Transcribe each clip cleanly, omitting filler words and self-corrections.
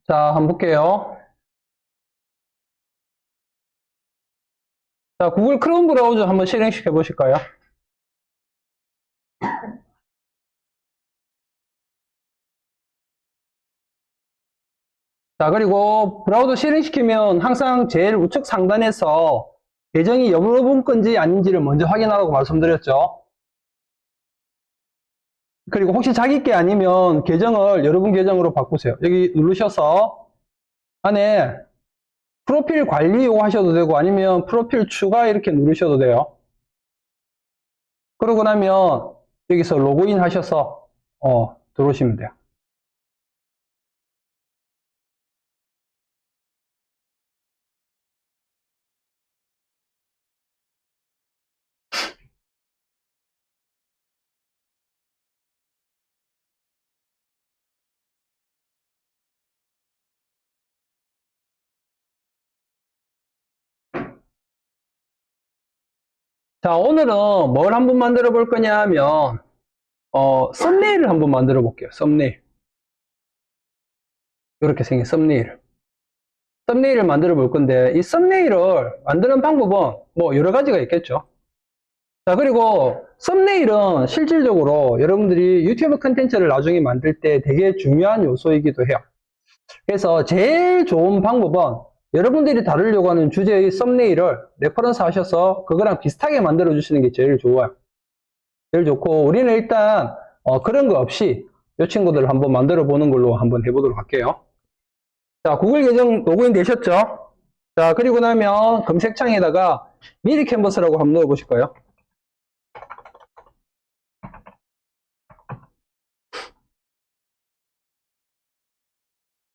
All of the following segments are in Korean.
자, 한번 볼게요. 자, 구글 크롬 브라우저 한번 실행시켜 보실까요? 자, 그리고 브라우저 실행시키면 항상 제일 우측 상단에서 계정이 여러분 건지 아닌지를 먼저 확인하라고 말씀드렸죠. 그리고 혹시 자기 게 아니면 계정을 여러분 계정으로 바꾸세요. 여기 누르셔서 안에 프로필 관리 요거 하셔도 되고 아니면 프로필 추가 이렇게 누르셔도 돼요. 그러고 나면 여기서 로그인 하셔서 들어오시면 돼요. 자, 오늘은 뭘 한번 만들어 볼 거냐 하면 썸네일을 한번 만들어 볼게요. 썸네일. 이렇게 생긴 썸네일. 썸네일을 만들어 볼 건데 이 썸네일을 만드는 방법은 뭐 여러 가지가 있겠죠. 자, 그리고 썸네일은 실질적으로 여러분들이 유튜브 컨텐츠를 나중에 만들 때 되게 중요한 요소이기도 해요. 그래서 제일 좋은 방법은 여러분들이 다루려고 하는 주제의 썸네일을 레퍼런스 하셔서 그거랑 비슷하게 만들어 주시는 게 제일 좋아요. 제일 좋고 우리는 일단 그런 거 없이 이 친구들을 한번 만들어 보는 걸로 한번 해보도록 할게요. 자, 구글 계정 로그인 되셨죠? 자, 그리고 나면 검색창에다가 미리 캔버스라고 한번 넣어 보실까요?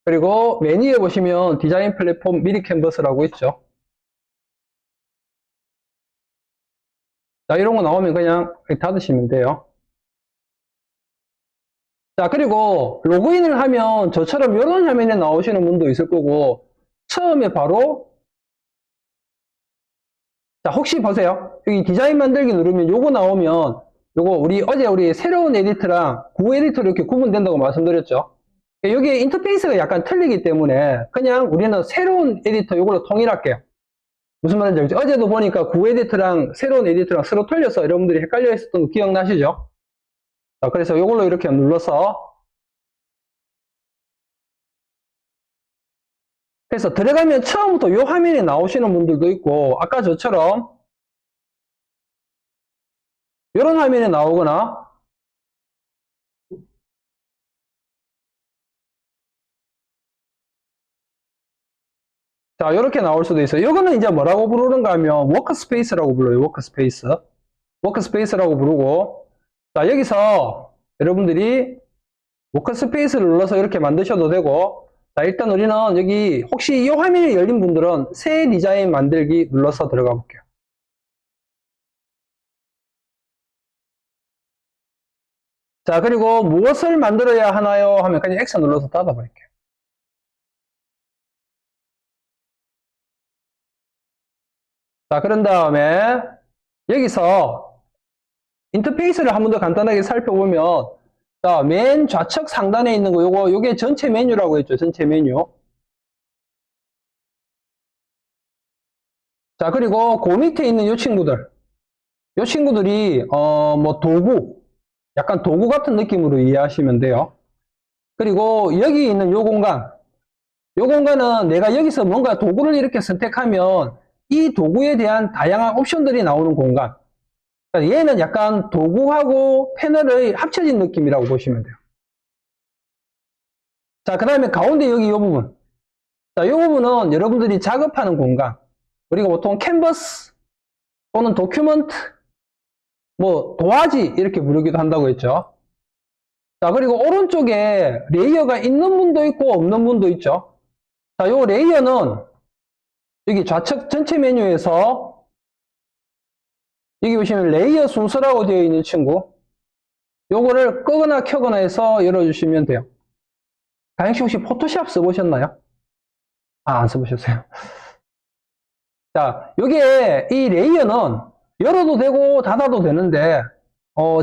그리고 메뉴에 보시면 디자인 플랫폼 미리 캔버스라고 있죠. 자, 이런 거 나오면 그냥 닫으시면 돼요. 자, 그리고 로그인을 하면 저처럼 이런 화면에 나오시는 분도 있을 거고 처음에 바로 자, 혹시 보세요. 여기 디자인 만들기 누르면 요거 나오면 요거 어제 우리 새로운 에디트랑 구 에디터로 이렇게 구분된다고 말씀드렸죠. 여기 인터페이스가 약간 틀리기 때문에 그냥 우리는 새로운 에디터 요걸로 통일할게요. 무슨 말인지 알죠? 어제도 보니까 구 에디터랑 새로운 에디터랑 서로 틀려서 여러분들이 헷갈려 있었던 거 기억나시죠? 자, 그래서 요걸로 이렇게 눌러서 그래서 들어가면 처음부터 요 화면에 나오시는 분들도 있고 아까 저처럼 이런 화면에 나오거나 자 이렇게 나올 수도 있어요. 이거는 이제 뭐라고 부르는가 하면 워크스페이스라고 불러요. 워크스페이스. 워크스페이스라고 부르고 자 여기서 여러분들이 워크스페이스를 눌러서 이렇게 만드셔도 되고 자 일단 우리는 여기 혹시 이 화면이 열린 분들은 새 디자인 만들기 눌러서 들어가 볼게요. 자 그리고 무엇을 만들어야 하나요 하면 그냥 X 눌러서 닫아 버릴게요. 자 그런 다음에 여기서 인터페이스를 한 번 더 간단하게 살펴보면 자, 맨 좌측 상단에 있는 거 요게 전체 메뉴라고 했죠. 전체 메뉴. 자, 그리고 그 밑에 있는 요 친구들. 요 친구들이 뭐 도구, 약간 도구 같은 느낌으로 이해하시면 돼요. 그리고 여기 있는 요 공간. 요 공간은 내가 여기서 뭔가 도구를 이렇게 선택하면 이 도구에 대한 다양한 옵션들이 나오는 공간. 그러니까 얘는 약간 도구하고 패널의 합쳐진 느낌이라고 보시면 돼요. 자, 그 다음에 가운데 여기 이 부분. 자, 이 부분은 여러분들이 작업하는 공간. 우리가 보통 캔버스 또는 도큐먼트, 뭐 도화지 이렇게 부르기도 한다고 했죠. 자, 그리고 오른쪽에 레이어가 있는 분도 있고 없는 분도 있죠. 자, 요 레이어는 여기 좌측 전체 메뉴에서 여기 보시면 레이어 순서라고 되어 있는 친구. 요거를 끄거나 켜거나 해서 열어주시면 돼요. 다행씨 혹시 포토샵 써보셨나요? 아, 안 써보셨어요. 자, 요게 이 레이어는 열어도 되고 닫아도 되는데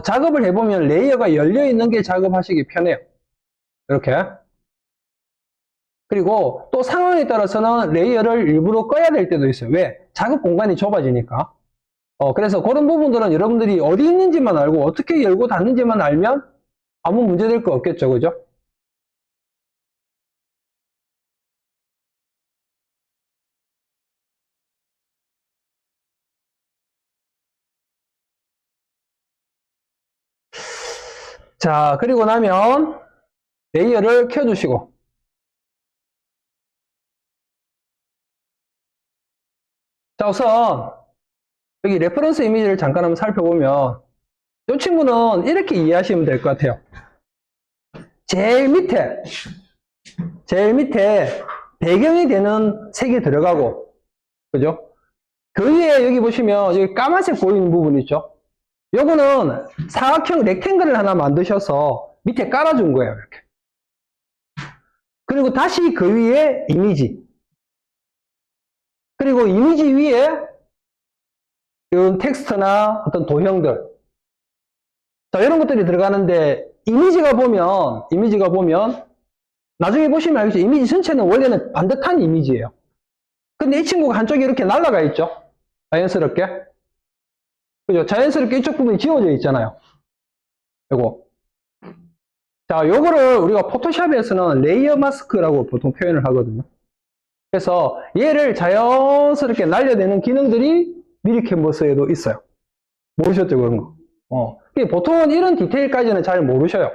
작업을 해보면 레이어가 열려 있는 게 작업하시기 편해요. 이렇게. 그리고 또 상황에 따라서는 레이어를 일부러 꺼야 될 때도 있어요. 왜? 작업 공간이 좁아지니까. 그래서 그런 부분들은 여러분들이 어디 있는지만 알고 어떻게 열고 닫는지만 알면 아무 문제 될 거 없겠죠. 그죠? 자, 그리고 나면 레이어를 켜주시고. 자, 우선 여기 레퍼런스 이미지를 잠깐 한번 살펴보면 이 친구는 이렇게 이해하시면 될 것 같아요. 제일 밑에 배경이 되는 색이 들어가고, 그죠? 그 위에 여기 보시면 여기 까만색 보이는 부분 있죠? 요거는 사각형 렉탱글을 하나 만드셔서 밑에 깔아준 거예요, 이렇게. 그리고 다시 그 위에 이미지. 그리고 이미지 위에 이런 텍스트나 어떤 도형들. 자, 이런 것들이 들어가는데, 이미지가 보면, 나중에 보시면 알겠죠? 이미지 전체는 원래는 반듯한 이미지예요. 근데 이 친구가 한쪽이 이렇게 날아가 있죠? 자연스럽게. 그죠? 자연스럽게 이쪽 부분이 지워져 있잖아요. 요거. 자, 요거를 우리가 포토샵에서는 레이어 마스크라고 보통 표현을 하거든요. 그래서 얘를 자연스럽게 날려내는 기능들이 미리 캔버스에도 있어요. 모르셨죠, 그런 거? 보통은 이런 디테일까지는 잘 모르셔요.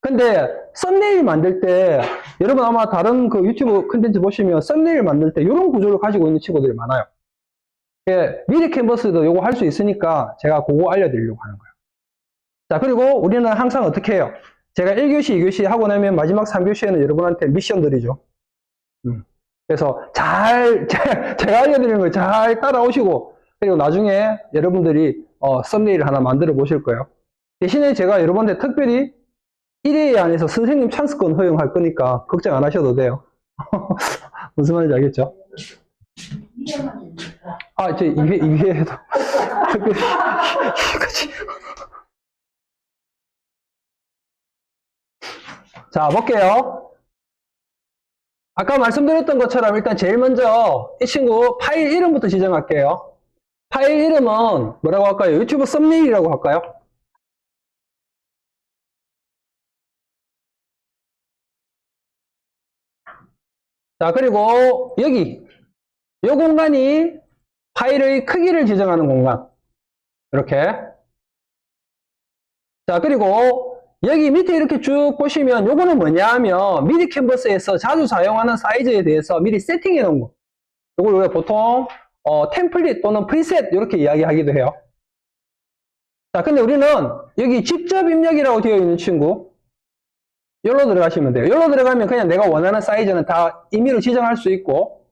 근데 썸네일 만들 때 여러분 아마 다른 그 유튜브 컨텐츠 보시면 썸네일 만들 때 이런 구조를 가지고 있는 친구들이 많아요. 미리 캔버스도 요거 할 수 있으니까 제가 그거 알려드리려고 하는 거예요. 자, 그리고 우리는 항상 어떻게 해요? 제가 1교시, 2교시 하고 나면 마지막 3교시에는 여러분한테 미션 드리죠. 그래서 제가 알려드리는 걸 잘 따라오시고, 그리고 나중에 여러분들이 썸네일을 하나 만들어 보실 거예요. 대신에 제가 여러분한테 특별히 1회 안에서 선생님 찬스권 허용할 거니까 걱정 안 하셔도 돼요. 무슨 말인지 알겠죠? 아, 이제 2회에도 특별히 자, 볼게요. 아까 말씀드렸던 것처럼 일단 제일 먼저 이 친구 파일 이름부터 지정할게요. 파일 이름은 뭐라고 할까요? 유튜브 썸네일이라고 할까요? 자, 그리고 여기 이 공간이 파일의 크기를 지정하는 공간. 이렇게. 자, 그리고 여기 밑에 이렇게 쭉 보시면 요거는 뭐냐 하면 미리 캔버스에서 자주 사용하는 사이즈에 대해서 미리 세팅해 놓은 거. 요걸 우리가 보통 템플릿 또는 프리셋 이렇게 이야기하기도 해요. 자, 근데 우리는 여기 직접 입력이라고 되어 있는 친구 여기로 들어가시면 돼요. 여기로 들어가면 그냥 내가 원하는 사이즈는 다 임의로 지정할 수 있고,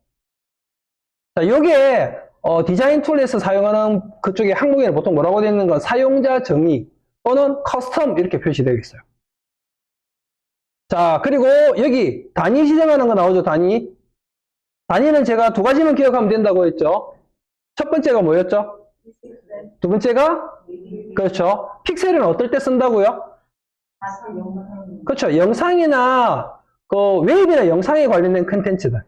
자, 요게 디자인 툴에서 사용하는 그쪽에 항목에는 보통 뭐라고 되어 있는 건 사용자 정의 또는 커스텀 이렇게 표시되어 있어요. 자, 그리고 여기 단위 지정하는 거 나오죠, 단위. 단위는 제가 두 가지만 기억하면 된다고 했죠. 첫 번째가 뭐였죠? 두 번째가? 그렇죠. 픽셀은 어떨 때 쓴다고요? 그렇죠. 영상이나 그 웹이나 영상에 관련된 컨텐츠들.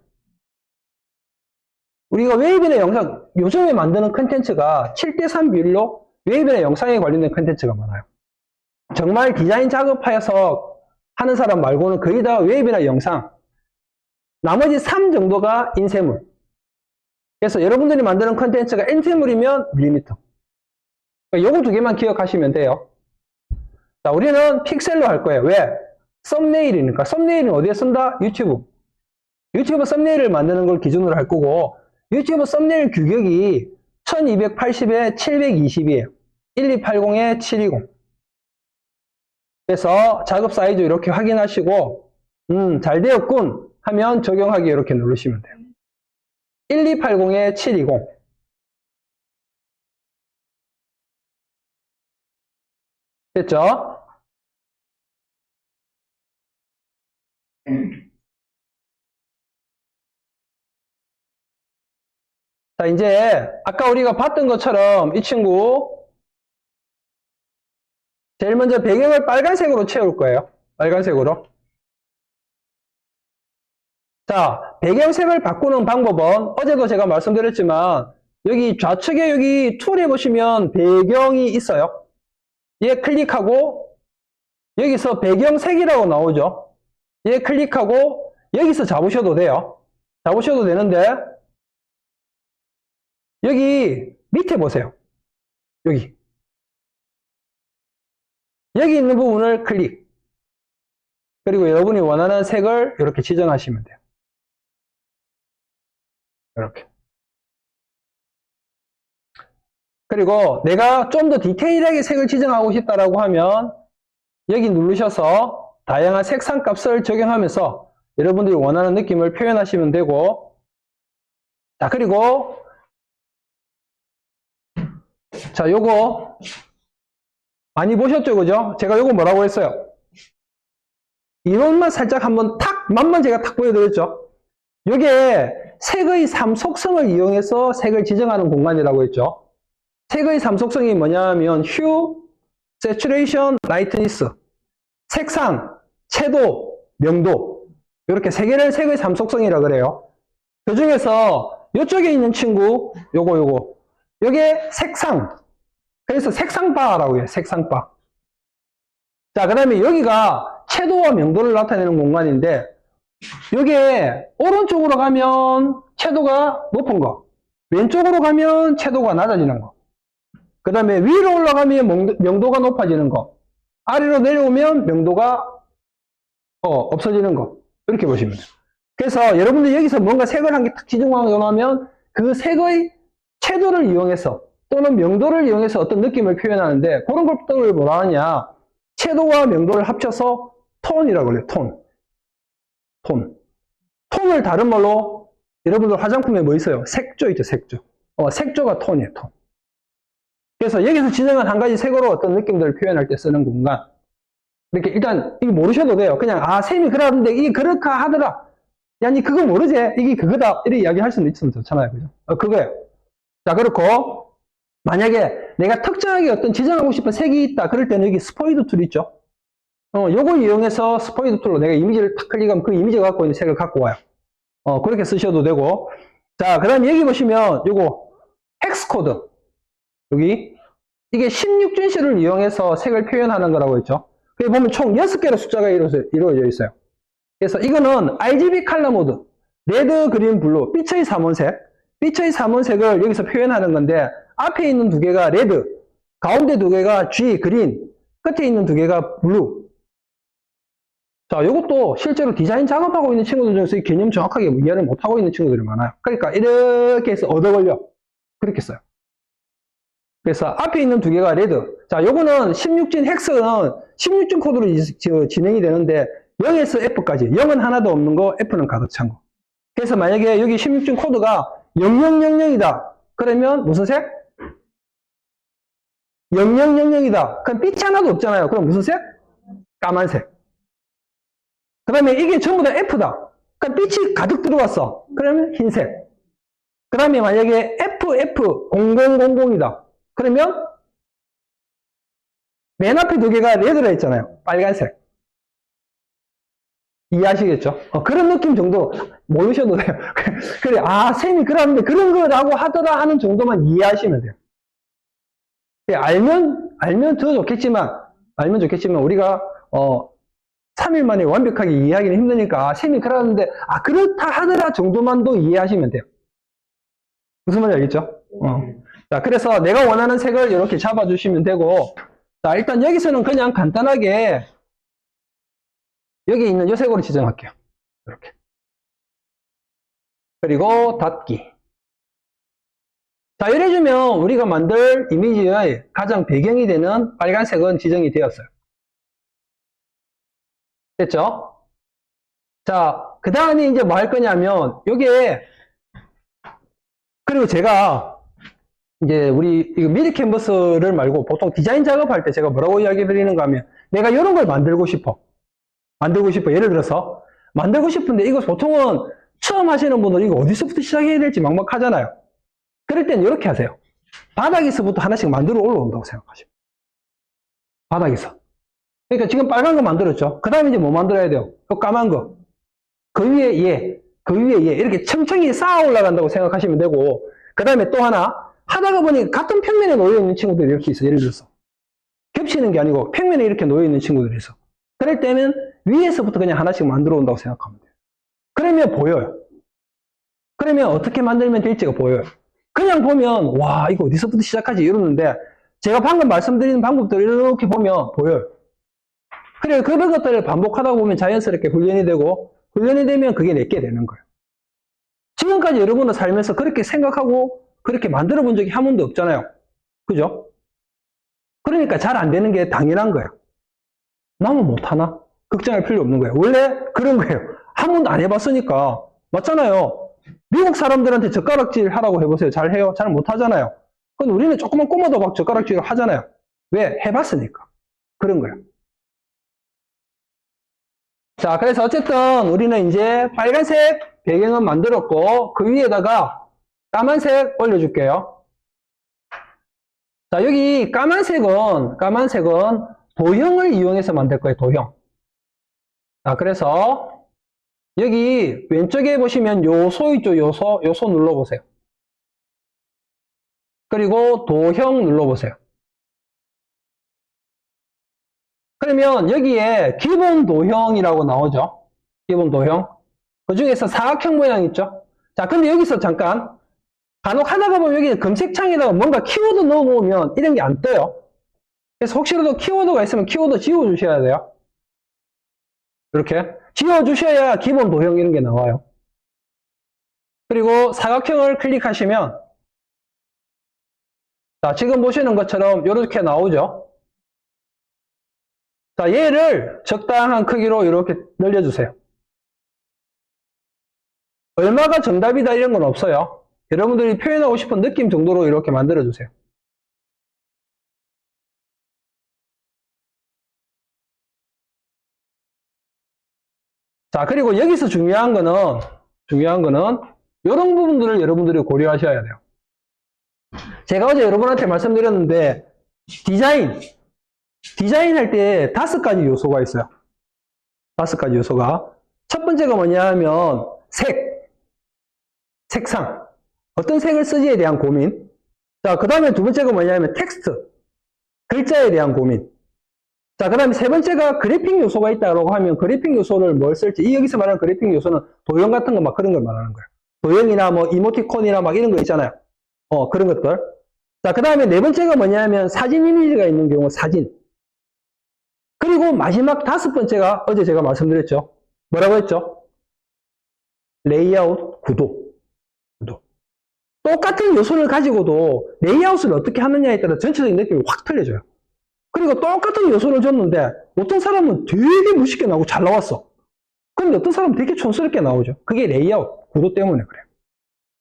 우리가 웹이나 영상, 요즘에 만드는 컨텐츠가 7:3 비율로 웹이나 영상에 관련된 컨텐츠가 많아요. 정말 디자인 작업하여서 하는 사람 말고는 거의 다 웹이나 영상. 나머지 3 정도가 인쇄물. 그래서 여러분들이 만드는 컨텐츠가 인쇄물이면 밀리미터. 요거 두 개만 기억하시면 돼요. 자, 우리는 픽셀로 할 거예요. 왜? 썸네일이니까. 썸네일은 어디에 쓴다? 유튜브. 유튜브 썸네일을 만드는 걸 기준으로 할 거고, 유튜브 썸네일 규격이 1280에 720이에요. 1280에 720. 그래서 작업 사이즈 이렇게 확인하시고, 잘 되었군 하면 적용하기 이렇게 누르시면 돼요. 1280에 720. 됐죠? 자, 이제 아까 우리가 봤던 것처럼 이 친구 제일 먼저 배경을 빨간색으로 채울 거예요. 빨간색으로. 자, 배경색을 바꾸는 방법은 어제도 제가 말씀드렸지만 여기 좌측에 여기 툴에 보시면 배경이 있어요. 얘 클릭하고 여기서 배경색이라고 나오죠. 얘 클릭하고 여기서 잡으셔도 돼요. 잡으셔도 되는데 여기 밑에 보세요. 여기 있는 부분을 클릭. 그리고 여러분이 원하는 색을 이렇게 지정하시면 돼요. 이렇게. 그리고 내가 좀 더 디테일하게 색을 지정하고 싶다라고 하면 여기 누르셔서 다양한 색상 값을 적용하면서 여러분들이 원하는 느낌을 표현하시면 되고, 자, 그리고 자, 요거 많이 보셨죠, 그죠? 제가 요거 뭐라고 했어요? 이론만 살짝 한번 맛만 제가 탁 보여드렸죠? 요게 색의 3속성을 이용해서 색을 지정하는 공간이라고 했죠? 색의 3속성이 뭐냐면 휴, 세츄레이션, 라이트니스, 색상, 채도, 명도, 이렇게 세 개를 색의 3속성이라 그래요. 그 중에서 이쪽에 있는 친구 요게 색상, 그래서 색상바라고 해요. 색상바. 자, 그 다음에 여기가 채도와 명도를 나타내는 공간인데 여기에 오른쪽으로 가면 채도가 높은 거, 왼쪽으로 가면 채도가 낮아지는 거, 그 다음에 위로 올라가면 명도가 높아지는 거, 아래로 내려오면 명도가 없어지는 거, 이렇게 보시면 돼요. 그래서 여러분들 여기서 뭔가 색을 한 개 탁 지정하고 나면 그 색의 채도를 이용해서 또는 명도를 이용해서 어떤 느낌을 표현하는데, 그런 것들을 뭐라 하냐, 채도와 명도를 합쳐서 톤이라고 그래요. 톤을 다른 말로 여러분들 화장품에 뭐 있어요? 색조 있죠, 색조. 색조가 톤이에요, 톤. 그래서 여기서 지정한 한 가지 색으로 어떤 느낌들을 표현할 때 쓰는 공간. 이렇게 일단 이거 모르셔도 돼요. 그냥 셈이 그러는데 이게 그렇다 하더라. 야, 니 그거 모르지? 이게 그거다. 이렇게 이야기할 수는 있으면 좋잖아요, 그죠? 그거예요. 자, 그렇고 만약에 내가 특정하게 어떤 지정하고 싶은 색이 있다. 그럴 때는 여기 스포이드 툴 있죠? 요걸 이용해서 스포이드 툴로 내가 이미지를 탁 클릭하면 그 이미지가 갖고 있는 색을 갖고 와요. 그렇게 쓰셔도 되고. 자, 그 다음에 여기 보시면 요거 헥스 코드. 여기 이게 16준씨를 이용해서 색을 표현하는 거라고 했죠. 여기 보면 총 6개로 숫자가 이루어져 있어요. 그래서 이거는 RGB 컬러 모드, 레드, 그린, 블루, 빛의 삼원색을 여기서 표현하는 건데, 앞에 있는 두 개가 레드, 가운데 두 개가 G, 그린, 끝에 있는 두 개가 블루. 자, 이것도 실제로 디자인 작업하고 있는 친구들 중에서 이 개념 정확하게 이해를 못하고 있는 친구들이 많아요. 그러니까 이렇게 해서 얻어 걸려. 그렇게 써요. 그래서 앞에 있는 두 개가 레드. 자, 요거는 16진 헥스는 16진 코드로 진행이 되는데 0에서 F까지 0은 하나도 없는 거, F는 가득 찬 거. 그래서 만약에 여기 16진 코드가 0000이다. 그러면 무슨 색? 0000이다. 그럼 빛이 하나도 없잖아요. 그럼 무슨 색? 까만색. 그 다음에 이게 전부 다 F다. 그럼 빛이 가득 들어왔어. 그러면 흰색. 그 다음에 만약에 FF0000이다. 그러면 맨 앞에 두 개가 레드라 했잖아요. 빨간색. 이해하시겠죠? 그런 느낌 정도 모르셔도 돼요. 그래, 쌤이 그러는데 그런 거라고 하더라 하는 정도만 이해하시면 돼요. 그래, 알면 더 좋겠지만, 우리가, 3일 만에 완벽하게 이해하기는 힘드니까, 쌤이 그러는데, 그렇다 하더라 정도만도 이해하시면 돼요. 무슨 말인지 알겠죠? 자, 그래서 내가 원하는 색을 이렇게 잡아주시면 되고, 자, 일단 여기서는 그냥 간단하게, 여기 있는 이 색으로 지정할게요. 이렇게. 그리고 닫기. 자, 이래주면 우리가 만들 이미지의 가장 배경이 되는 빨간색은 지정이 되었어요. 됐죠? 자, 그 다음에 이제 뭐 할 거냐면, 요게, 그리고 제가, 이제 우리 이거 미리 캔버스를 말고 보통 디자인 작업할 때 제가 뭐라고 이야기 드리는가 하면, 내가 이런 걸 만들고 싶어. 예를 들어서 만들고 싶은데 이거 보통은 처음 하시는 분들 이거 어디서부터 시작해야 될지 막막하잖아요. 그럴 땐 이렇게 하세요. 바닥에서부터 하나씩 만들어 올라온다고 생각하시면. 바닥에서. 그러니까 지금 빨간 거 만들었죠. 그 다음에 이제 뭐 만들어야 돼요? 그 까만 거. 그 위에 얘. 그 위에 얘 이렇게 층층이 쌓아 올라간다고 생각하시면 되고, 그 다음에 또 하나, 하다가 보니 같은 평면에 놓여 있는 친구들이 이렇게 있어. 예를 들어서. 겹치는 게 아니고 평면에 이렇게 놓여 있는 친구들이 있어. 그럴 때는 위에서부터 그냥 하나씩 만들어 온다고 생각하면 돼요. 그러면 보여요. 그러면 어떻게 만들면 될지가 보여요. 그냥 보면, 와, 이거 어디서부터 시작하지? 이러는데, 제가 방금 말씀드리는 방법들을 이렇게 보면 보여요. 그래, 그런 것들을 반복하다 보면 자연스럽게 훈련이 되고, 훈련이 되면 그게 내게 되는 거예요. 지금까지 여러분은 살면서 그렇게 생각하고, 그렇게 만들어 본 적이 한 번도 없잖아요. 그죠? 그러니까 잘 안 되는 게 당연한 거예요. 나만 못하나? 걱정할 필요 없는 거예요. 원래 그런 거예요. 한 번도 안 해봤으니까. 맞잖아요. 미국 사람들한테 젓가락질 하라고 해보세요. 잘 해요? 잘 못하잖아요. 그럼 우리는 조금만 꼬마도 막 젓가락질을 하잖아요. 왜? 해봤으니까. 그런 거예요. 자, 그래서 어쨌든 우리는 이제 빨간색 배경은 만들었고, 그 위에다가 까만색 올려줄게요. 자, 여기 까만색은 도형을 이용해서 만들 거예요, 도형. 자, 그래서 여기 왼쪽에 보시면 요소 있죠, 요소 눌러보세요. 그리고 도형 눌러보세요. 그러면 여기에 기본 도형이라고 나오죠. 기본 도형. 그 중에서 사각형 모양 있죠. 자, 근데 여기서 잠깐 간혹 하다가 보면 여기 검색창에다가 뭔가 키워드 넣어놓으면 이런 게 안 떠요. 그래서 혹시라도 키워드가 있으면 키워드 지워주셔야 돼요. 이렇게 지워주셔야 기본 도형 이런 게 나와요. 그리고 사각형을 클릭하시면 자, 지금 보시는 것처럼 이렇게 나오죠. 자, 얘를 적당한 크기로 이렇게 늘려주세요. 얼마가 정답이다 이런 건 없어요. 여러분들이 표현하고 싶은 느낌 정도로 이렇게 만들어주세요. 자, 그리고 여기서 중요한 거는 이런 부분들을 여러분들이 고려하셔야 돼요. 제가 어제 여러분한테 말씀드렸는데 디자인 할 때 5가지 요소가 있어요. 5가지 요소가. 첫 번째가 뭐냐 하면 색상. 어떤 색을 쓰지에 대한 고민. 자, 그 다음에 두 번째가 뭐냐 하면 텍스트. 글자에 대한 고민. 자, 그 다음에 세 번째가 그래픽 요소가 있다고 하면 그래픽 요소를 뭘 쓸지. 여기서 말하는 그래픽 요소는 도형 같은 거 막 그런 걸 말하는 거예요. 도형이나 뭐 이모티콘이나 막 이런 거 있잖아요. 그런 것들. 자, 그 다음에 네 번째가 뭐냐면 사진 이미지가 있는 경우 사진. 그리고 마지막 5번째가 어제 제가 말씀드렸죠. 뭐라고 했죠? 레이아웃, 구도. 똑같은 요소를 가지고도 레이아웃을 어떻게 하느냐에 따라 전체적인 느낌이 확 틀려져요. 그리고 똑같은 요소를 줬는데 어떤 사람은 되게 멋있게 나오고 잘 나왔어. 근데 어떤 사람은 되게 촌스럽게 나오죠. 그게 레이아웃, 구도 때문에 그래요.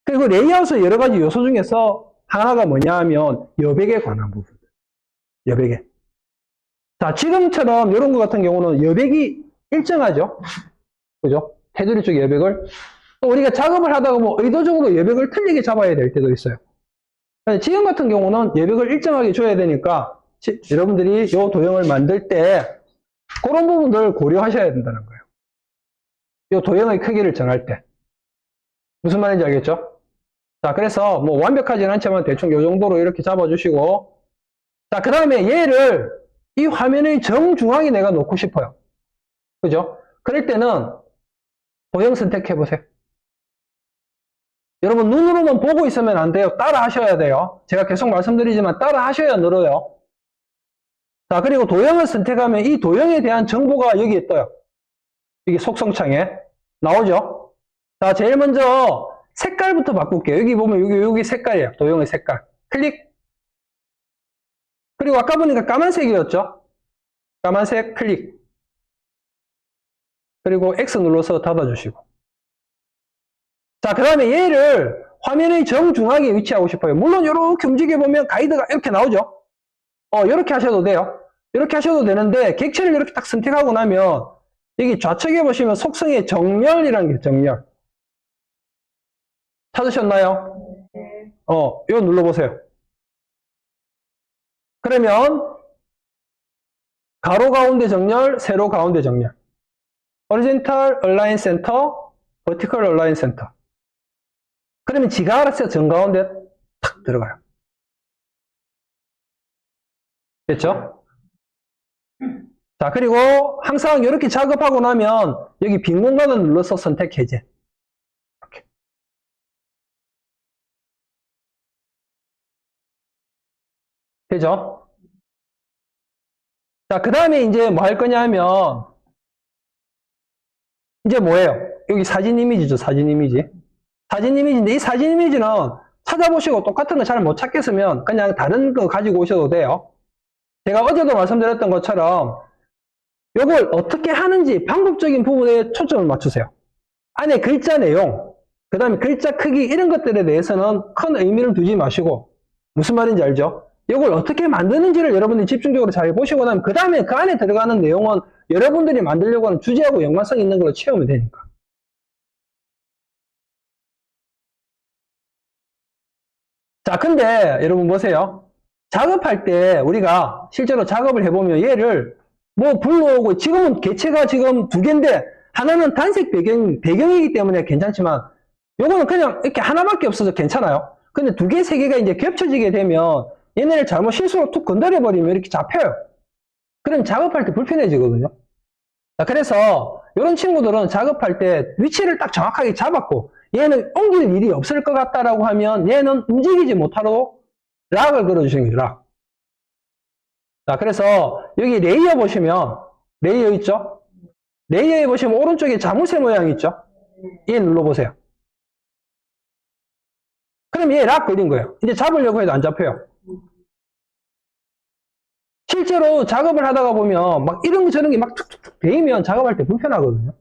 그리고 레이아웃의 여러 가지 요소 중에서 하나가 뭐냐 하면 여백에 관한 부분. 여백에. 자, 지금처럼 이런 것 같은 경우는 여백이 일정하죠. 그죠? 테두리 쪽 여백을. 또 우리가 작업을 하다가 뭐 의도적으로 여백을 틀리게 잡아야 될 때도 있어요. 지금 같은 경우는 여백을 일정하게 줘야 되니까 여러분들이 이 도형을 만들 때 그런 부분들을 고려하셔야 된다는 거예요. 이 도형의 크기를 정할 때. 무슨 말인지 알겠죠? 자, 그래서 뭐 완벽하지는 않지만 대충 이 정도로 이렇게 잡아주시고, 자, 그 다음에 얘를 이 화면의 정중앙에 내가 놓고 싶어요. 그죠? 그럴 때는 도형 선택해 보세요. 여러분 눈으로만 보고 있으면 안 돼요. 따라 하셔야 돼요. 제가 계속 말씀드리지만 따라 하셔야 늘어요. 자, 그리고 도형을 선택하면 이 도형에 대한 정보가 여기에 떠요. 여기 속성창에 나오죠? 자, 제일 먼저 색깔부터 바꿀게요. 여기 보면 여기 색깔이에요. 도형의 색깔. 클릭. 그리고 아까 보니까 까만색이었죠? 까만색 클릭. 그리고 X 눌러서 닫아주시고. 자, 그 다음에 얘를 화면의 정중앙에 위치하고 싶어요. 물론 이렇게 움직여보면 가이드가 이렇게 나오죠? 이렇게 하셔도 돼요. 이렇게 하셔도 되는데 객체를 이렇게 딱 선택하고 나면 여기 좌측에 보시면 속성의 정렬이라는 게 정렬. 찾으셨나요? 이거 눌러보세요. 그러면 가로 가운데 정렬, 세로 가운데 정렬. Horizontal Align Center, Vertical Align Center. 그러면 지가 알아서 정가운데 탁 들어가요. 됐죠? 자, 그리고 항상 이렇게 작업하고 나면 여기 빈 공간을 눌러서 선택 해제. 이렇게. 되죠? 자, 그 다음에 이제 뭐 할 거냐 하면 이제 뭐예요? 여기 사진 이미지죠, 사진 이미지. 사진 이미지인데 이 사진 이미지는 찾아보시고 똑같은 거 잘 못 찾겠으면 그냥 다른 거 가지고 오셔도 돼요. 제가 어제도 말씀드렸던 것처럼 이걸 어떻게 하는지 방법적인 부분에 초점을 맞추세요. 안에 글자 내용, 그 다음에 글자 크기 이런 것들에 대해서는 큰 의미를 두지 마시고 무슨 말인지 알죠? 이걸 어떻게 만드는지를 여러분들이 집중적으로 잘 보시고 나면 그 다음에 그 안에 들어가는 내용은 여러분들이 만들려고 하는 주제하고 연관성 있는 걸로 채우면 되니까. 자, 근데 여러분 보세요. 작업할 때 우리가 실제로 작업을 해보면 얘를 뭐 불러오고 지금은 개체가 지금 두 개인데 하나는 단색 배경이기 때문에 괜찮지만 요거는 그냥 이렇게 하나밖에 없어서 괜찮아요. 근데 두 개, 세 개가 이제 겹쳐지게 되면 얘네를 잘못 실수로 툭 건드려버리면 이렇게 잡혀요. 그럼 작업할 때 불편해지거든요. 자, 그래서 이런 친구들은 작업할 때 위치를 딱 정확하게 잡았고 얘는 옮길 일이 없을 것 같다라고 하면 얘는 움직이지 못하도록 락을 걸어주시는 거예요. 락. 자, 그래서 여기 레이어 보시면 레이어 있죠? 레이어에 보시면 오른쪽에 자물쇠 모양 있죠? 얘 눌러보세요. 그럼 얘 락 걸린 거예요. 이제 잡으려고 해도 안 잡혀요. 실제로 작업을 하다가 보면 막 이런 거 저런 게 막 툭툭툭 대이면 작업할 때 불편하거든요.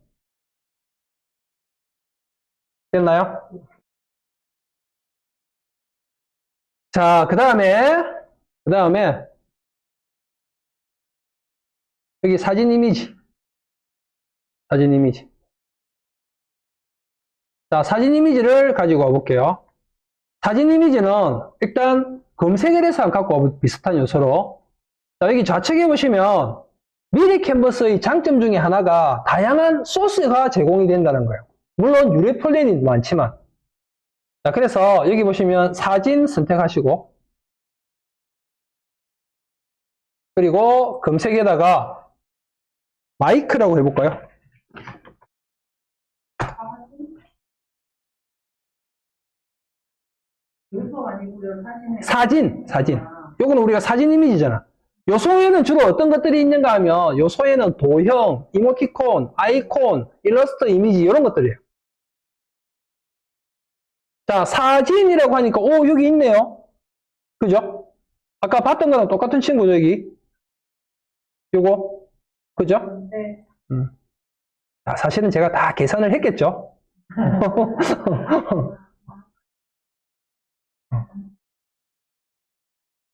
됐나요? 자, 그 다음에 여기 사진 이미지. 사진 이미지. 자, 사진 이미지를 가지고 와볼게요. 사진 이미지는 일단 검색을 해서 갖고 와볼 비슷한 요소로. 자, 여기 좌측에 보시면 미리 캔버스의 장점 중에 하나가 다양한 소스가 제공이 된다는 거예요. 물론 유료 플랜이 많지만. 자, 그래서 여기 보시면 사진 선택하시고 그리고 검색에다가 마이크라고 해볼까요? 사진. 요거는 우리가 사진 이미지잖아. 요소에는 주로 어떤 것들이 있는가 하면 요소에는 도형, 이모티콘, 아이콘, 일러스트 이미지 이런 것들이에요. 자, 사진이라고 하니까 오 여기 있네요. 그죠? 아까 봤던 거랑 똑같은 친구죠 여기. 요거 그죠? 네. 자, 사실은 제가 다 계산을 했겠죠.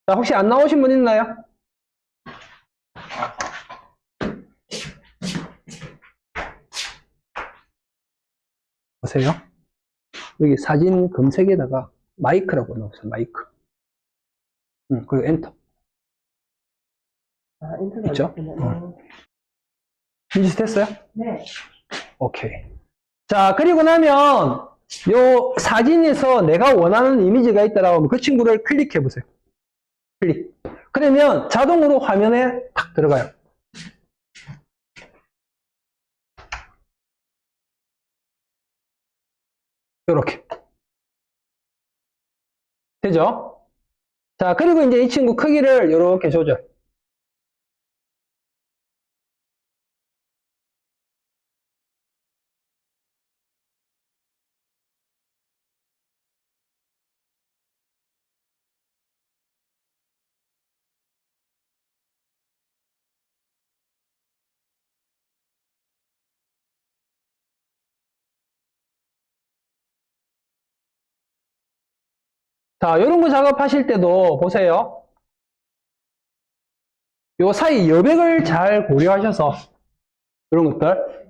자, 혹시 안 나오신 분 있나요? 보세요. 여기 사진 검색에다가 마이크라고 넣었어요. 마이크. 그리고 엔터. 아, 인터넷. 있죠? 인지 됐어요? 네. 오케이. 자, 그리고 나면 요 사진에서 내가 원하는 이미지가 있다라고 하면 그 친구를 클릭해 보세요. 클릭. 그러면 자동으로 화면에 탁 들어가요. 요렇게. 되죠? 자, 그리고 이제 이 친구 크기를 요렇게 조절. 자, 요런 거 작업하실 때도 보세요. 요 사이 여백을 잘 고려하셔서 이런 것들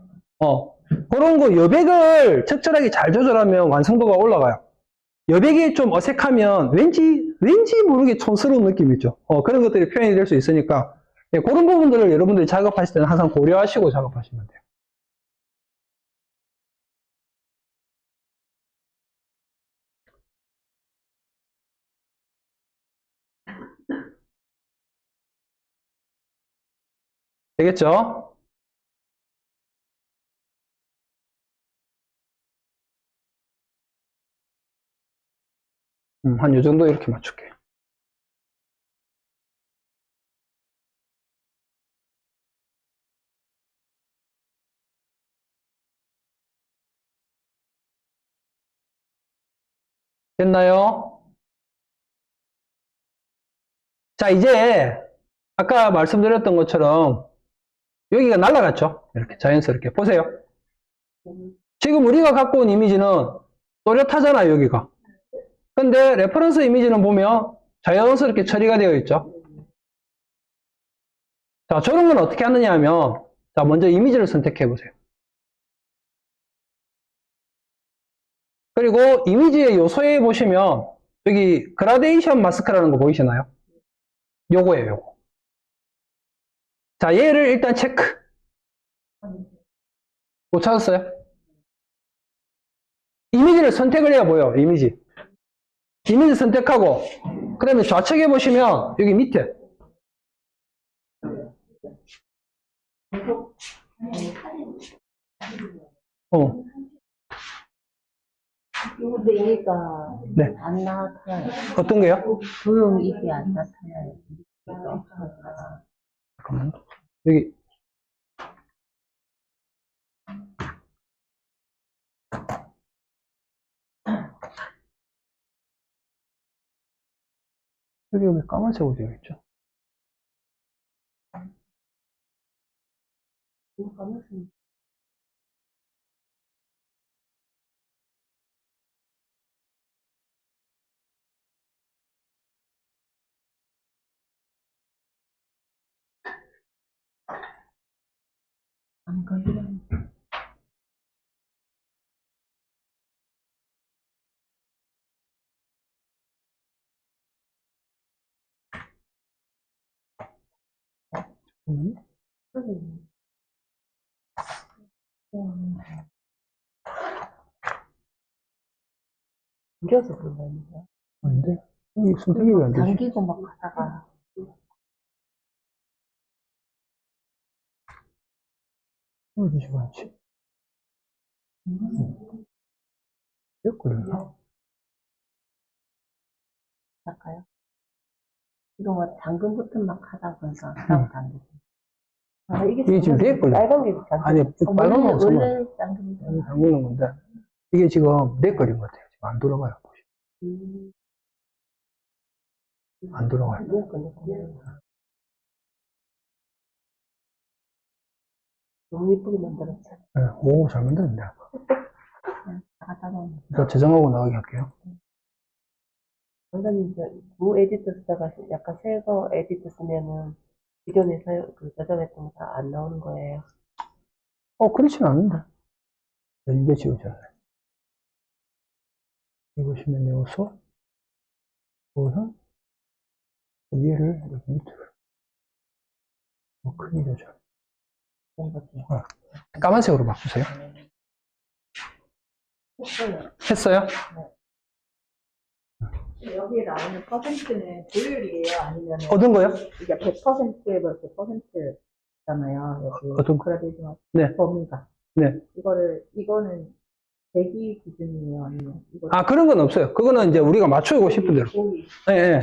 그런 거 여백을 적절하게 잘 조절하면 완성도가 올라가요. 여백이 좀 어색하면 왠지 모르게 촌스러운 느낌이 있죠. 그런 것들이 표현이 될 수 있으니까 그런 부분들을 여러분들이 작업하실 때는 항상 고려하시고 작업하시면 돼요. 되겠죠? 한 요 정도 이렇게 맞출게. 됐나요? 자, 이제 아까 말씀드렸던 것처럼 여기가 날아갔죠? 이렇게 자연스럽게. 보세요. 지금 우리가 갖고 온 이미지는 또렷하잖아요, 여기가. 근데 레퍼런스 이미지는 보면 자연스럽게 처리가 되어 있죠. 자, 저런 건 어떻게 하느냐 하면, 자, 먼저 이미지를 선택해 보세요. 그리고 이미지의 요소에 보시면 여기 그라데이션 마스크라는 거 보이시나요? 요거예요, 요거. 자, 얘를 일단 체크. 못 찾았어요? 이미지를 선택을 해야 보여, 이미지. 이미지 선택하고, 그 다음에 좌측에 보시면 여기 밑에 어, 근데 얘가 네. 안 나타나요. 어떤 게요? 조용히 이게 안 나타나요. 잠깐만. 여기 여기 왜 까만색으로 되어 있죠? 안 걸리면 음. 이겨서 그런 거니까. 아닌데? 여기 선택이 왜 안 되지? 당기고 막 하다가 이거 주시고 않지? 왜 그러나? 할까요? 이거 뭐 당근 버튼 막 하다 보니까 하나도 안 되죠. 아, 이게 지금 렉 걸려. 빨간 게 당근. 아니, 빨간 거 없어. 원래 당근이 담그는 건데. 이게 지금 렉 걸린 것 같아요. 지금 안 돌아가요. 안 돌아가요. 너무 예쁘게 만들었죠. 네, 오, 잘 만들었네. 나갔다 나오면. 일단 저장하고 나가게 할게요. 원장님 이제 무 에디터 쓰다가 약간 새거 에디터 쓰면은 기존에 저장했던 거 다 안 나오는 거예요. 그렇진 않은데. 네, 이게 지워져요. 여기 보시면 요소, 보선, 위에를 이렇게 밑으로. 크기 조절. 까만색으로 바꾸세요. 했어요. 했어요? 여기에 나오는 퍼센트는 조율이에요? 아니면 어떤 거요? 이게 100%에 뭐 100%잖아요. 여기 어떤 거? 그라데이션 네. 범위가. 네. 이거는 대기 기준이에요? 아니면 이거 아, 그런 건 없어요. 그거는 이제 우리가 맞추고 싶은 대로. 예, 예.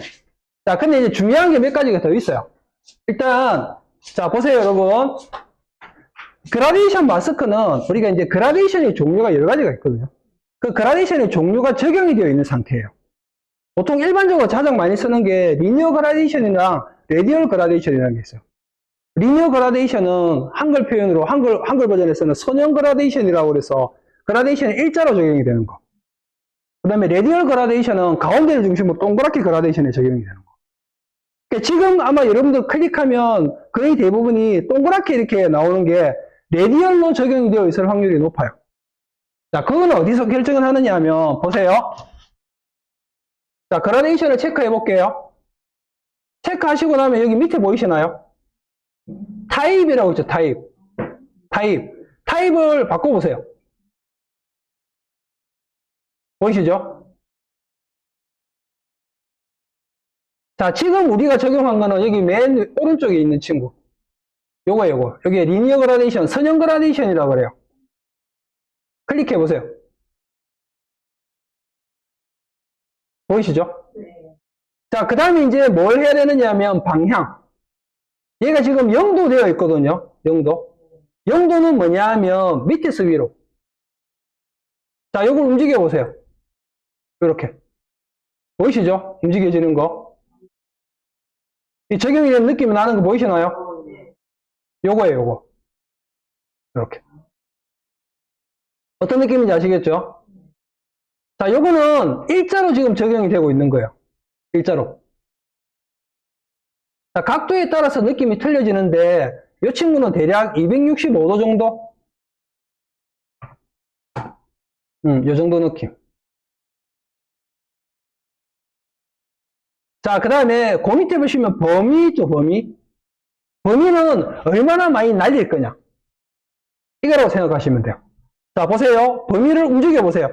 자, 근데 이제 중요한 게 몇 가지가 더 있어요. 일단, 자, 보세요, 여러분. 그라데이션 마스크는 우리가 이제 그라데이션의 종류가 여러 가지가 있거든요. 그 그라데이션의 종류가 적용이 되어 있는 상태예요. 보통 일반적으로 가장 많이 쓰는 게 리니어 그라데이션이랑 레디얼 그라데이션이라는 게 있어요. 리니어 그라데이션은 한글 표현으로 한글 버전에서는 선형 그라데이션이라고 그래서 그라데이션이 일자로 적용이 되는 거. 그 다음에 레디얼 그라데이션은 가운데를 중심으로 동그랗게 그라데이션에 적용이 되는 거. 그러니까 지금 아마 여러분들 클릭하면 거의 대부분이 동그랗게 이렇게 나오는 게 레디얼로 적용이 되어 있을 확률이 높아요. 자, 그건 어디서 결정을 하느냐 하면, 보세요. 자, 그라데이션을 체크해 볼게요. 체크하시고 나면 여기 밑에 보이시나요? 타입이라고 있죠, 타입. 타입을 바꿔보세요. 보이시죠? 자, 지금 우리가 적용한 거는 여기 맨 오른쪽에 있는 친구. 요거. 여기에 리니어 그라데이션, 선형 그라데이션이라고 그래요. 클릭해 보세요. 보이시죠? 네. 자, 그 다음에 이제 뭘 해야 되느냐 하면 방향. 얘가 지금 0도 되어 있거든요. 0도. 0도는 뭐냐 하면 밑에서 위로. 자, 요걸 움직여 보세요. 이렇게. 보이시죠? 움직여지는 거. 이 적용이 되는 느낌이 나는 거 보이시나요? 네. 요거예요, 요거. 이렇게. 어떤 느낌인지 아시겠죠? 자, 요거는 일자로 지금 적용이 되고 있는 거예요. 일자로. 자, 각도에 따라서 느낌이 틀려지는데, 이 친구는 대략 265도 정도? 요 정도 느낌. 자, 그 다음에 그 밑에 보시면 범위 있죠, 범위. 범위는 얼마나 많이 날릴 거냐. 이거라고 생각하시면 돼요. 자, 보세요. 범위를 움직여 보세요.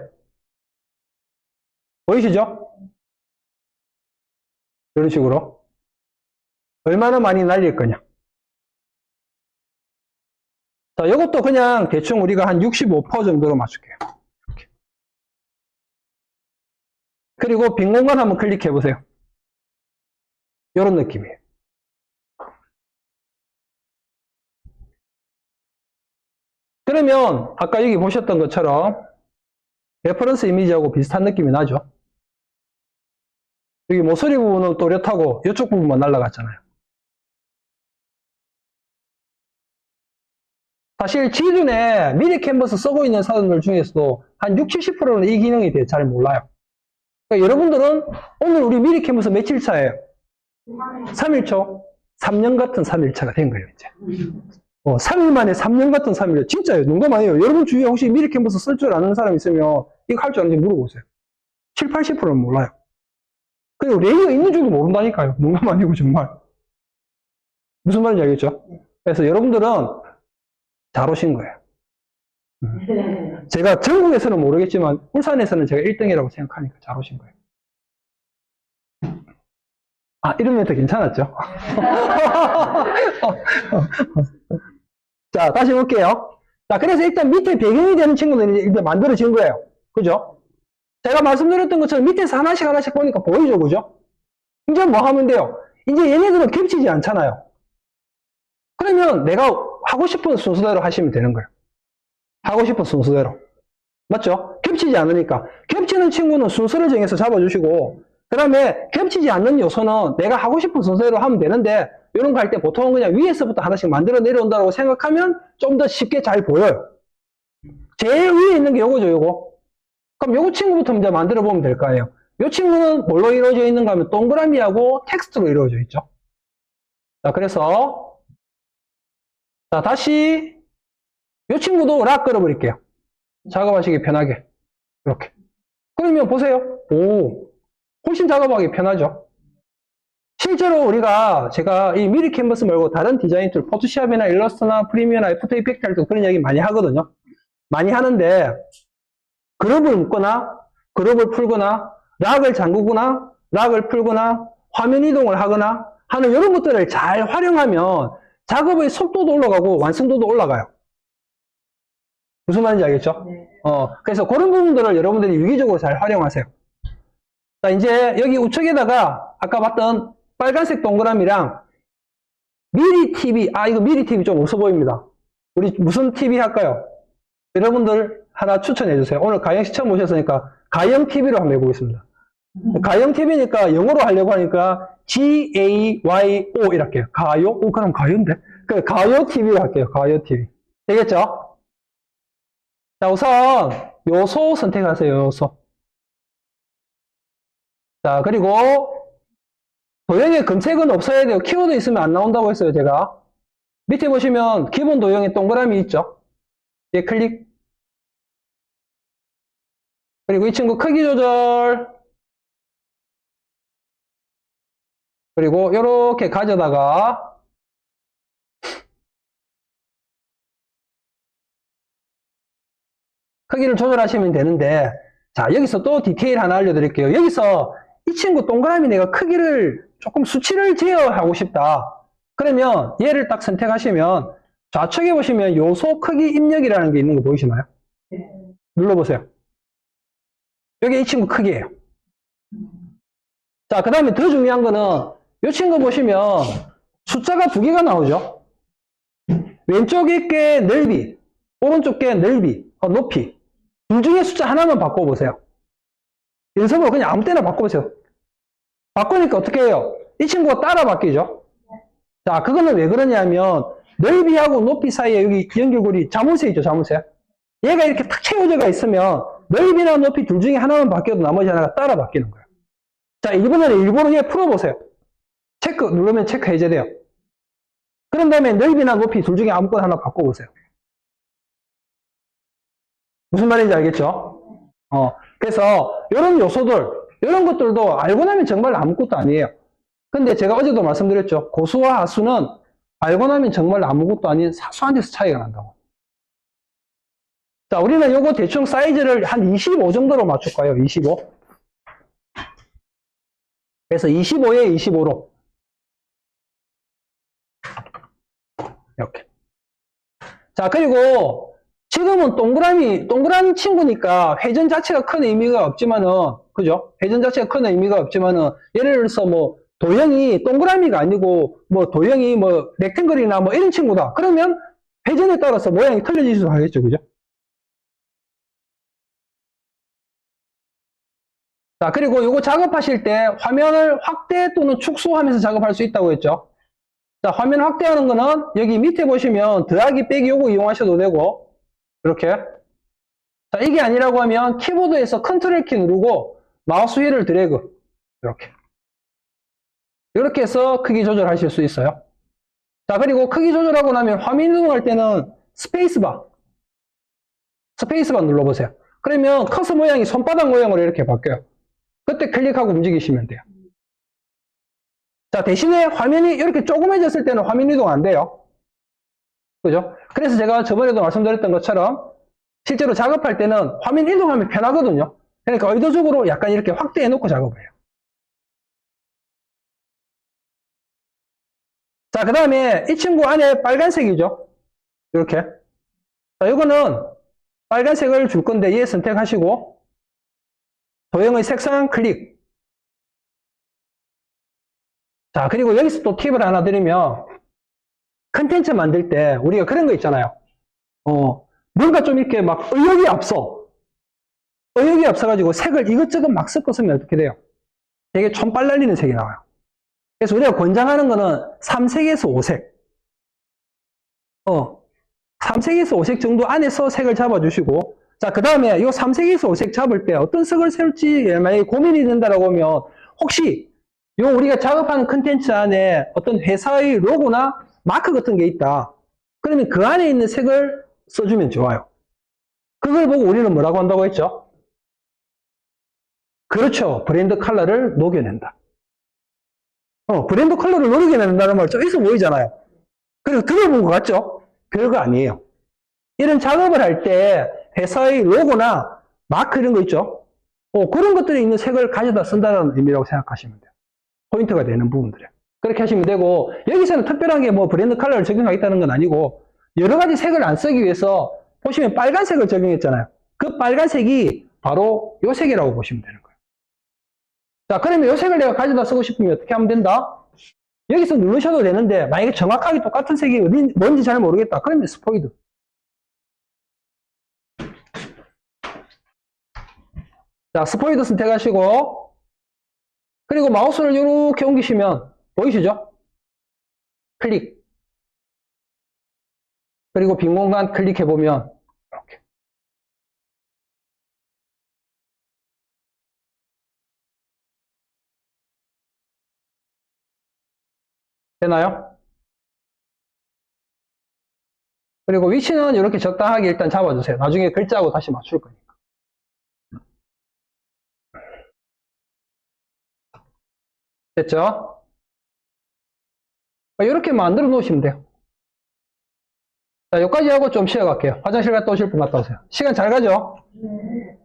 보이시죠? 이런 식으로. 얼마나 많이 날릴 거냐. 자, 이것도 그냥 대충 우리가 한 65% 정도로 맞출게요. 이렇게. 그리고 빈 공간 한번 클릭해 보세요. 이런 느낌이에요. 그러면 아까 여기 보셨던 것처럼 레퍼런스 이미지하고 비슷한 느낌이 나죠. 여기 모서리 부분은 또렷하고 이쪽 부분만 날아갔잖아요. 사실 기존에 미리 캔버스 쓰고 있는 사람들 중에서도 한 60, 70%는 이 기능이 잘 몰라요. 그러니까 여러분들은 오늘 우리 미리 캔버스 며칠 차예요? 3일초? 3년 같은 3일차가 된 거예요, 이제. 3일 만에 3년 같은 3일. 진짜예요. 농담 아니에요. 여러분 주위에 혹시 미리 캔버스 쓸 줄 아는 사람 있으면 이거 할 줄 아는지 물어보세요. 7, 80%는 몰라요. 그리고 레이어 있는 줄도 모른다니까요. 농담 아니고 정말. 무슨 말인지 알겠죠? 그래서 여러분들은 잘 오신 거예요. 제가 전국에서는 모르겠지만 울산에서는 제가 1등이라고 생각하니까 잘 오신 거예요. 아, 이런 멘트 괜찮았죠? 자, 다시 볼게요. 자, 그래서 일단 밑에 배경이 되는 친구들이 일단 만들어진 거예요. 그죠? 제가 말씀드렸던 것처럼 밑에서 하나씩 하나씩 보니까 보이죠? 그죠? 이제 뭐 하면 돼요? 이제 얘네들은 겹치지 않잖아요. 그러면 내가 하고 싶은 순서대로 하시면 되는 거예요. 하고 싶은 순서대로. 맞죠? 겹치지 않으니까. 겹치는 친구는 순서를 정해서 잡아주시고, 그 다음에 겹치지 않는 요소는 내가 하고 싶은 순서대로 하면 되는데, 이런 거 할 때 보통은 그냥 위에서부터 하나씩 만들어 내려온다고 생각하면 좀 더 쉽게 잘 보여요. 제일 위에 있는 게 요거죠, 요거. 그럼 요거 친구부터 이제 만들어 보면 될 거 아니에요. 요 친구는 뭘로 이루어져 있는가 하면 동그라미하고 텍스트로 이루어져 있죠. 자, 그래서, 자, 다시, 요 친구도 락 끌어버릴게요. 작업하시기 편하게. 이렇게. 그러면 보세요. 오, 훨씬 작업하기 편하죠. 실제로 제가 이 미리 캔버스 말고 다른 디자인 툴, 포토샵이나 일러스트나 프리미어나 애프터 이펙트 할 때 그런 이야기 많이 하거든요. 많이 하는데, 그룹을 묶거나, 그룹을 풀거나, 락을 잠그거나, 락을 풀거나, 화면 이동을 하거나 하는 이런 것들을 잘 활용하면 작업의 속도도 올라가고 완성도도 올라가요. 무슨 말인지 알겠죠? 네. 그래서 그런 부분들을 여러분들이 유기적으로 잘 활용하세요. 자, 이제 여기 우측에다가 아까 봤던 빨간색 동그라미랑 미리 TV, 이거 미리 TV 좀 없어 보입니다. 우리 무슨 TV 할까요? 여러분들 하나 추천해 주세요. 오늘 가영 씨 처음 오셨으니까 가영 TV로 한번 해보겠습니다. 가영 TV니까 영어로 하려고 하니까 GAYO 이렇게 해요. 가요? 그럼 가요인데? 가요 TV로 할게요. 가요 TV. 되겠죠? 자, 우선 요소 선택하세요. 요소. 자, 그리고 도형의 검색은 없어야 돼요. 키워드 있으면 안 나온다고 했어요, 제가. 밑에 보시면 기본 도형에 동그라미 있죠? 얘 클릭. 그리고 이 친구 크기 조절. 그리고 이렇게 가져다가 크기를 조절하시면 되는데, 자, 여기서 또 디테일 하나 알려드릴게요. 여기서 이 친구 동그라미 내가 크기를 조금 수치를 제어하고 싶다. 그러면 얘를 딱 선택하시면 좌측에 보시면 요소 크기 입력이라는 게 있는 거 보이시나요? 네. 눌러보세요. 여기 이 친구 크기예요. 자, 그 다음에 더 중요한 거는 이 친구 보시면 숫자가 두 개가 나오죠. 왼쪽에 게 넓이, 오른쪽 게 넓이, 높이. 둘 중에 숫자 하나만 바꿔보세요. 연습으로 그냥 아무 때나 바꿔보세요. 바꾸니까 어떻게 해요? 이 친구가 따라 바뀌죠. 자, 그거는 왜 그러냐면 넓이하고 높이 사이에 여기 연결고리 자물쇠 있죠, 자물쇠. 얘가 이렇게 탁 채워져가 있으면 넓이나 높이 둘 중에 하나만 바뀌어도 나머지 하나가 따라 바뀌는 거예요. 자, 이번에는 일부러 얘 풀어보세요. 체크 누르면 체크 해제돼요. 그런 다음에 넓이나 높이 둘 중에 아무거나 하나 바꿔보세요. 무슨 말인지 알겠죠? 그래서 이런 요소들, 이런 것들도 알고 나면 정말 아무것도 아니에요. 근데 제가 어제도 말씀드렸죠. 고수와 하수는 알고 나면 정말 아무것도 아닌 사소한 데서 차이가 난다고. 자, 우리는 요거 대충 사이즈를 한 25 정도로 맞출까요? 25. 그래서 25에 25로. 이렇게. 자, 그리고 지금은 동그라미 친구니까 회전 자체가 큰 의미가 없지만은, 그죠? 회전 자체가 큰 의미가 없지만은, 예를 들어서 뭐, 도형이 동그라미가 아니고, 뭐, 도형이 뭐, 렉탱글이나 뭐, 이런 친구다. 그러면 회전에 따라서 모양이 틀려질 수도 하겠죠, 그죠? 자, 그리고 요거 작업하실 때 화면을 확대 또는 축소하면서 작업할 수 있다고 했죠. 자, 화면 확대하는 거는 여기 밑에 보시면 더하기 빼기 요거 이용하셔도 되고, 이렇게. 자, 이게 아니라고 하면 키보드에서 컨트롤 키 누르고 마우스 휠을 드래그. 이렇게. 이렇게 해서 크기 조절하실 수 있어요. 자, 그리고 크기 조절하고 나면 화면 이동할 때는 스페이스바 눌러보세요. 그러면 커서 모양이 손바닥 모양으로 이렇게 바뀌어요. 그때 클릭하고 움직이시면 돼요. 자, 대신에 화면이 이렇게 조그매졌을 때는 화면 이동 안 돼요. 그죠? 그래서 제가 저번에도 말씀드렸던 것처럼 실제로 작업할 때는 화면 이동하면 편하거든요. 그러니까 의도적으로 약간 이렇게 확대해 놓고 작업을 해요. 자, 그 다음에 이 친구 안에 빨간색이죠. 이렇게. 자, 이거는 빨간색을 줄 건데 얘 선택하시고 도형의 색상 클릭. 자, 그리고 여기서 또 팁을 하나 드리면 컨텐츠 만들 때 우리가 그런 거 있잖아요. 뭔가 좀 이렇게 막 의욕이 앞서가지고 색을 이것저것 막 섞어 쓰면 어떻게 돼요? 되게 촌빨 날리는 색이 나와요. 그래서 우리가 권장하는 거는 3색에서 5색. 3색에서 5색 정도 안에서 색을 잡아주시고, 자, 그 다음에 이 3색에서 5색 잡을 때 어떤 색을 쓸지 만약에 고민이 된다라고 하면, 혹시 요 우리가 작업하는 컨텐츠 안에 어떤 회사의 로고나 마크 같은 게 있다. 그러면 그 안에 있는 색을 써주면 좋아요. 그걸 보고 우리는 뭐라고 한다고 했죠? 그렇죠. 브랜드 컬러를 녹여낸다. 브랜드 컬러를 녹여낸다는 말 좀 있어 보이잖아요. 그리고 들어본 것 같죠? 별거 아니에요. 이런 작업을 할 때 회사의 로고나 마크 이런 거 있죠? 그런 것들이 있는 색을 가져다 쓴다는 의미라고 생각하시면 돼요. 포인트가 되는 부분들이에요. 그렇게 하시면 되고, 여기서는 특별하게 뭐 브랜드 컬러를 적용하겠다는 건 아니고, 여러 가지 색을 안 쓰기 위해서 보시면 빨간색을 적용했잖아요. 그 빨간색이 바로 요 색이라고 보시면 되는 거예요. 자, 그러면 요 색을 내가 가져다 쓰고 싶으면 어떻게 하면 된다? 여기서 누르셔도 되는데, 만약에 정확하게 똑같은 색이 뭔지 잘 모르겠다. 그러면 스포이드. 자, 스포이드 선택하시고, 그리고 마우스를 이렇게 옮기시면, 보이시죠? 클릭. 그리고 빈 공간 클릭해보면, 이렇게. 되나요? 그리고 위치는 이렇게 적당하게 일단 잡아주세요. 나중에 글자하고 다시 맞출 거니까. 됐죠? 이렇게 만들어 놓으시면 돼요. 자, 여기까지 하고 좀 쉬어갈게요. 화장실 갔다 오실 분 갔다 오세요. 시간 잘 가죠? 네.